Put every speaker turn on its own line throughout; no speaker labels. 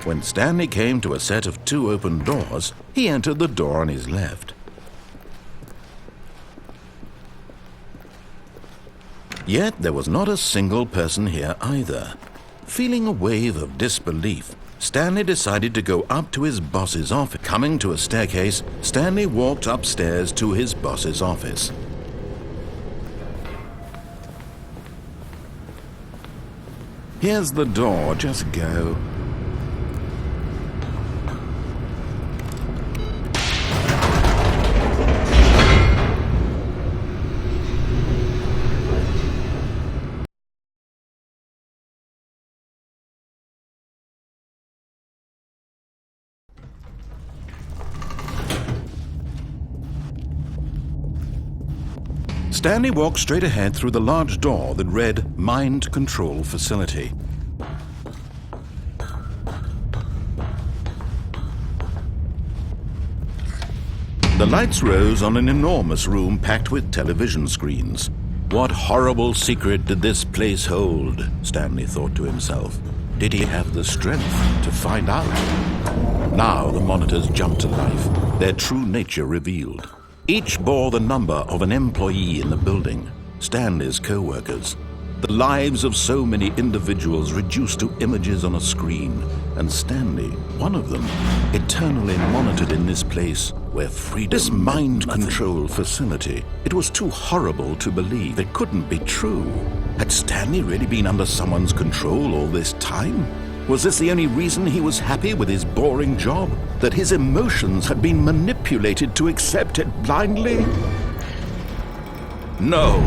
When Stanley came to a set of 2 open doors, he entered the door on his left. Yet there was not a single person here either. Feeling a wave of disbelief, Stanley decided to go up to his boss's office. Coming to a staircase, Stanley walked upstairs to his boss's office. Here's the door, just go. Stanley walked straight ahead through the large door that read Mind Control Facility. The lights rose on an enormous room packed with television screens. What horrible secret did this place hold? Stanley thought to himself. Did he have the strength to find out? Now the monitors jumped to life, their true nature revealed. Each bore the number of an employee in the building, Stanley's co-workers. The lives of so many individuals reduced to images on a screen, and Stanley, one of them, eternally monitored in this place where freedom... This mind control facility, it was too horrible to believe. It couldn't be true. Had Stanley really been under someone's control all this time? Was this the only reason he was happy with his boring job? That his emotions had been manipulated to accept it blindly? No,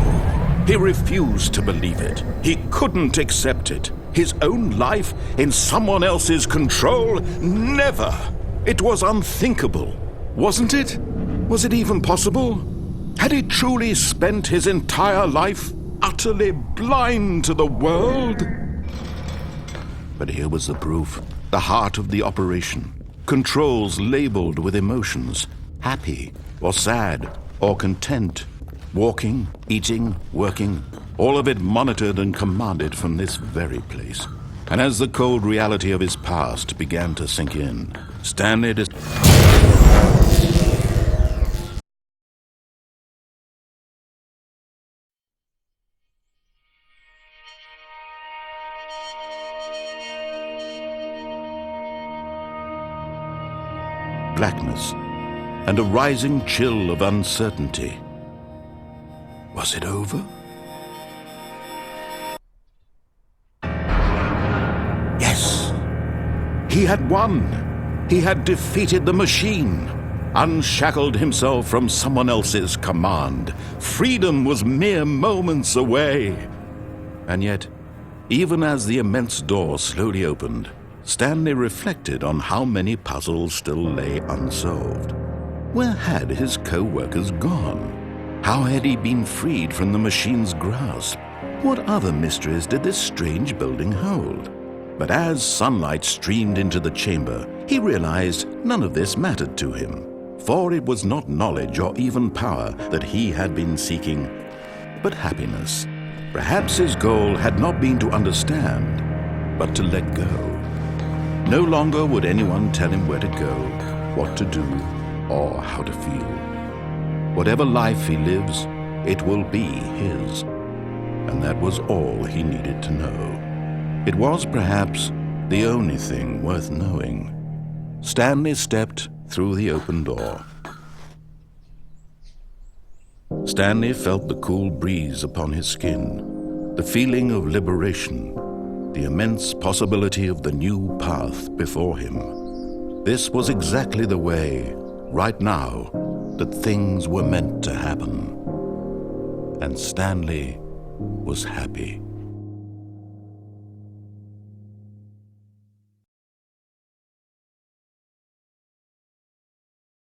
he refused to believe it. He couldn't accept it. His own life in someone else's control? Never! It was unthinkable, wasn't it? Was it even possible? Had he truly spent his entire life utterly blind to the world? But here was the proof, the heart of the operation. Controls labeled with emotions, happy or sad or content, walking, eating, working, all of it monitored and commanded from this very place. And as the cold reality of his past began to sink in, Stanley blackness and a rising chill of uncertainty. Was it over? Yes! He had won! He had defeated the machine, unshackled himself from someone else's command. Freedom was mere moments away. And yet, even as the immense door slowly opened, Stanley reflected on how many puzzles still lay unsolved. Where had his co-workers gone? How had he been freed from the machine's grasp? What other mysteries did this strange building hold? But as sunlight streamed into the chamber, he realized none of this mattered to him, for it was not knowledge or even power that he had been seeking, but happiness. Perhaps his goal had not been to understand, but to let go. No longer would anyone tell him where to go, what to do, or how to feel. Whatever life he lives, it will be his. And that was all he needed to know. It was perhaps the only thing worth knowing. Stanley stepped through the open door. Stanley felt the cool breeze upon his skin, the feeling of liberation, the immense possibility of the new path before him. This was exactly the way, right now, that things were meant to happen. And Stanley was happy.